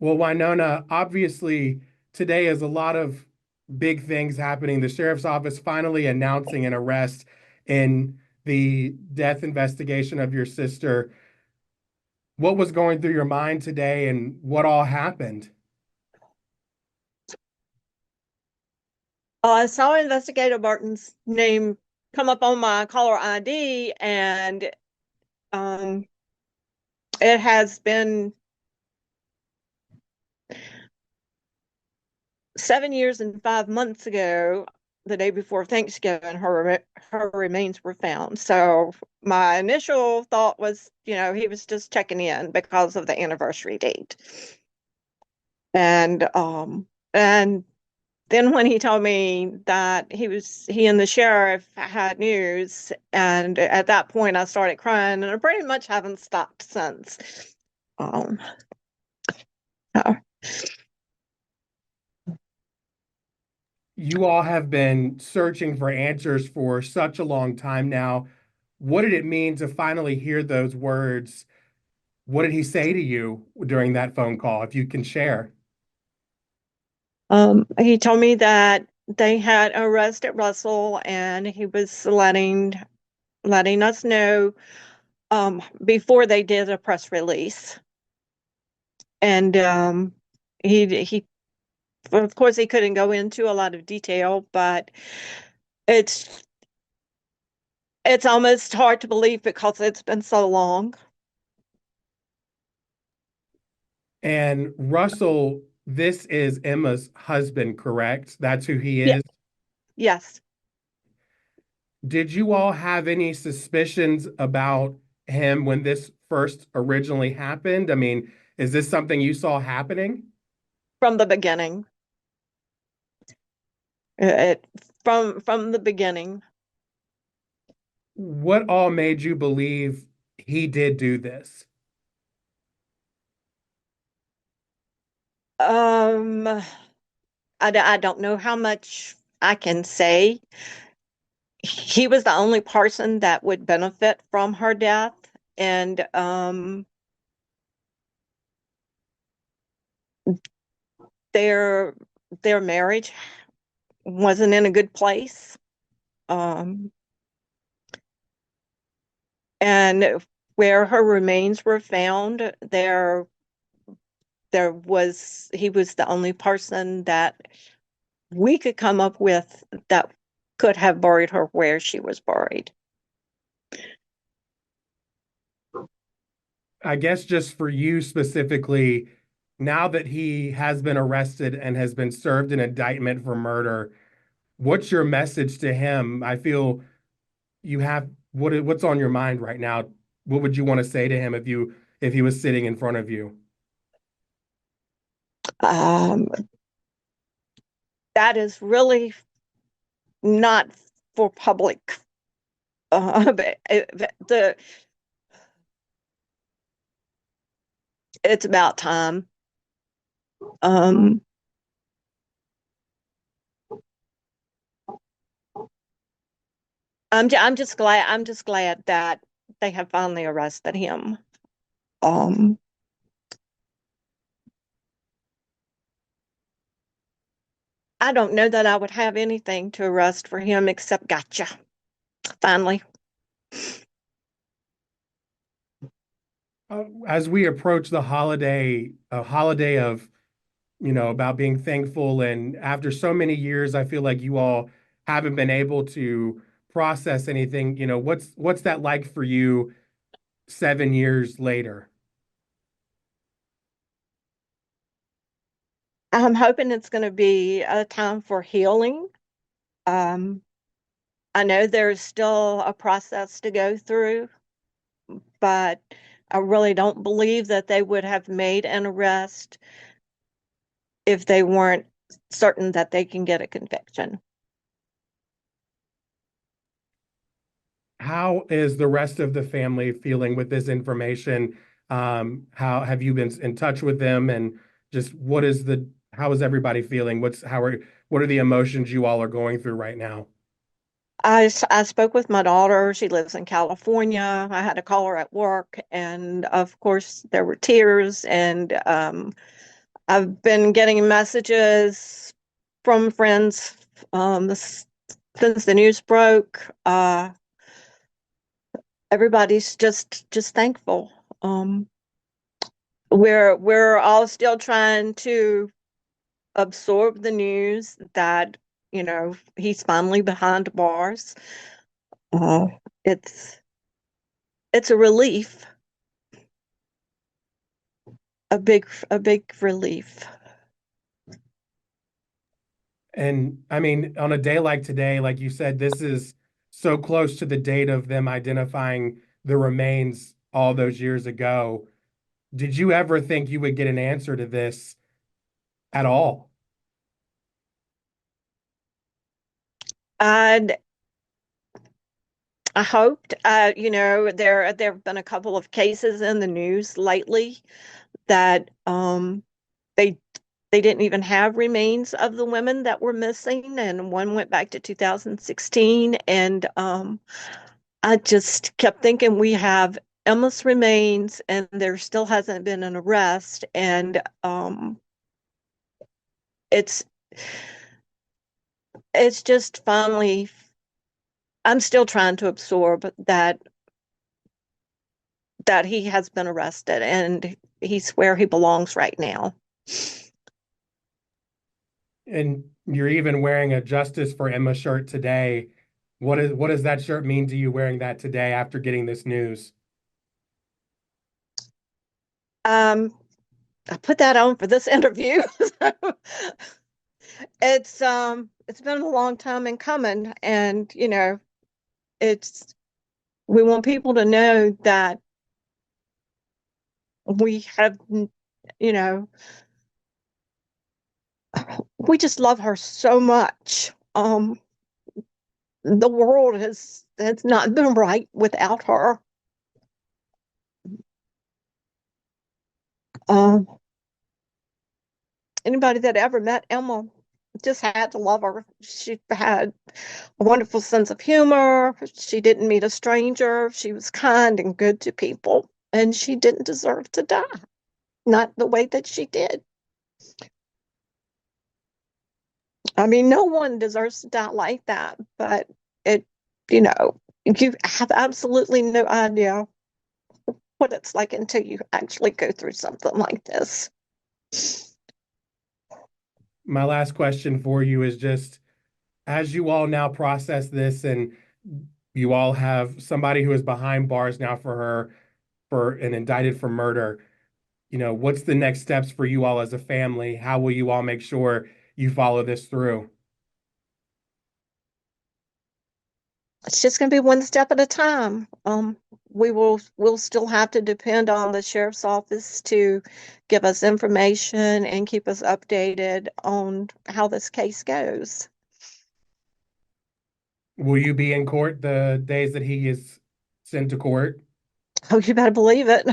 Well, Winona, obviously today is a lot of big things happening. The sheriff's office finally announcing an arrest in the death investigation of your sister. What was going through your mind today and what all happened? I saw Investigator Barton's name come up on my caller ID, and um, it has been 7 years and 5 months ago, the day before Thanksgiving, her remains were found. So my initial thought was, he was just checking in because of the anniversary date. And then when he told me that he and the sheriff had news, and at that point I started crying, and I pretty much haven't stopped since. Um, so, You all have been searching for answers for such a long time now. What did it mean to finally hear those words? What did he say to you during that phone call, if you can share? he told me that they had arrested Russell, and he was letting us know before they did a press release. And he of course he couldn't go into a lot of detail, but it's it's almost hard to believe because it's been so long. And Russell, this is Emma's husband, correct? That's who he Yeah. is. Yes. Did you all have any suspicions about him when this first originally happened? I mean, is this something you saw happening? From the beginning. It from the beginning. What all made you believe he did do this? I don't know how much I can say. He was the only person that would benefit from her death, and their their marriage wasn't in a good place. Um, and where her remains were found, he was the only person that we could come up with that could have buried her where she was buried. I guess just for you specifically, now that he has been arrested and has been served an indictment for murder, what's your message to him? I feel you have what's on your mind right now? What would you want to say to him if he was sitting in front of you? Um, that is really not for public. The It's about time. Um, I'm just glad that they have finally arrested him. Um, I don't know that I would have anything to arrest for him except gotcha. Finally. As we approach the holiday, a holiday of, about being thankful, and after so many years, I feel like you all haven't been able to process anything. What's that like for you 7 years later? I'm hoping it's going to be a time for healing. Um, I know there's still a process to go through, but I really don't believe that they would have made an arrest if they weren't certain that they can get a conviction. How is the rest of the family feeling with this information? How have you been in touch with them, and just how is everybody feeling? What are the emotions you all are going through right now? I spoke with my daughter. She lives in California. I had to call her at work, and of course, there were tears. And I've been getting messages from friends since the news broke. Everybody's just thankful. Um, we're all still trying to absorb the news that, he's finally behind bars. Uh, it's it's a relief, a big relief. And I mean, on a day like today, like you said, this is so close to the date of them identifying the remains all those years ago. Did you ever think you would get an answer to this at all? And I hoped, there have been a couple of cases in the news lately that they they didn't even have remains of the women that were missing, and one went back to 2016. And I just kept thinking, we have Emma's remains, and there still hasn't been an arrest. And it's it's just finally, I'm still trying to absorb that he has been arrested and he's where he belongs right now. And you're even wearing a Justice for Emma shirt today. What does that shirt mean to you wearing that today after getting this news? Um, I put that on for this interview. So it's been a long time in coming, and it's we want people to know that we have, you know, we just love her so much. The world has not been right without her. Um, Anybody that ever met Emma just had to love her. She had a wonderful sense of humor. She didn't meet a stranger. She was kind and good to people, and she didn't deserve to die, not the way that she did. I mean, no one deserves to die like that, but it, you have absolutely no idea what it's like until you actually go through something like this. My last question for you is just as you all now process this and you all have somebody who is behind bars now for her for and indicted for murder, what's the next steps for you all as a family? How will you all make sure you follow this through? It's just going to be one step at a time. We'll still have to depend on the sheriff's office to give us information and keep us updated on how this case goes. Will you be in court the days that he is sent to court? Oh, you better believe it.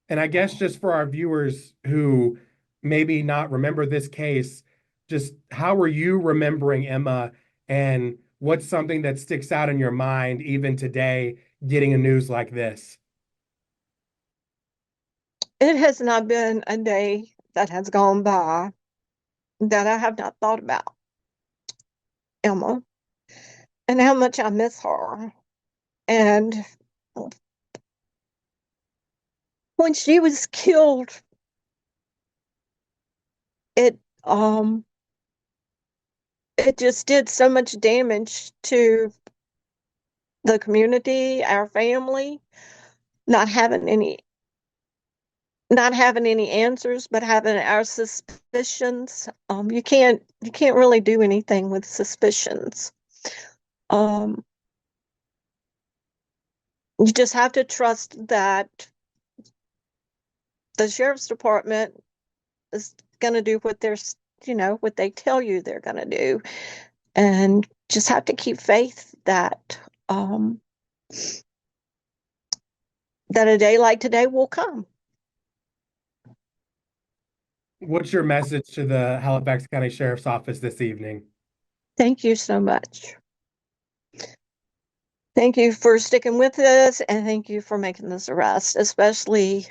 And I guess just for our viewers who maybe not remember this case, just how are you remembering Emma and what's something that sticks out in your mind even today getting a news like this? It has not been a day that has gone by that I have not thought about Emma and how much I miss her. And when she was killed, it um it just did so much damage to the community, our family, not having any not having any answers, but having our suspicions. You can't really do anything with suspicions. Um, you just have to trust that the sheriff's department is going to do what they tell you they're going to do, and just have to keep faith um, that a day like today will come. What's your message to the Halifax County Sheriff's Office this evening? Thank you so much. Thank you for sticking with us, and thank you for making this arrest, especially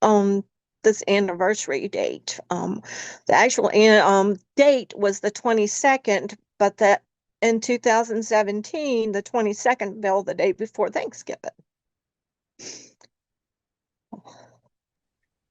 on this anniversary date. The actual date was the 22nd, but that in 2017, the 22nd fell the day before Thanksgiving.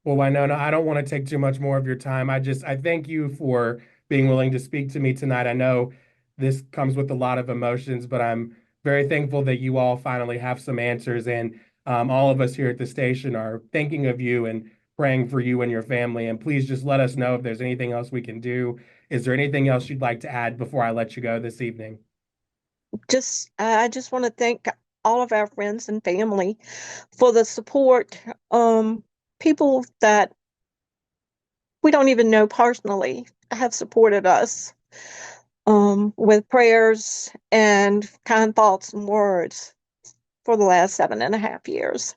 Well, Winona, I don't want to take too much more of your time. I thank you for being willing to speak to me tonight. I know this comes with a lot of emotions, but I'm very thankful that you all finally have some answers. And all of us here at the station are thinking of you and praying for you and your family. And please just let us know if there's anything else we can do. Is there anything else you'd like to add before I let you go this evening? I just want to thank all of our friends and family for the support. People that we don't even know personally have supported us with prayers and kind thoughts and words for the last 7.5 years.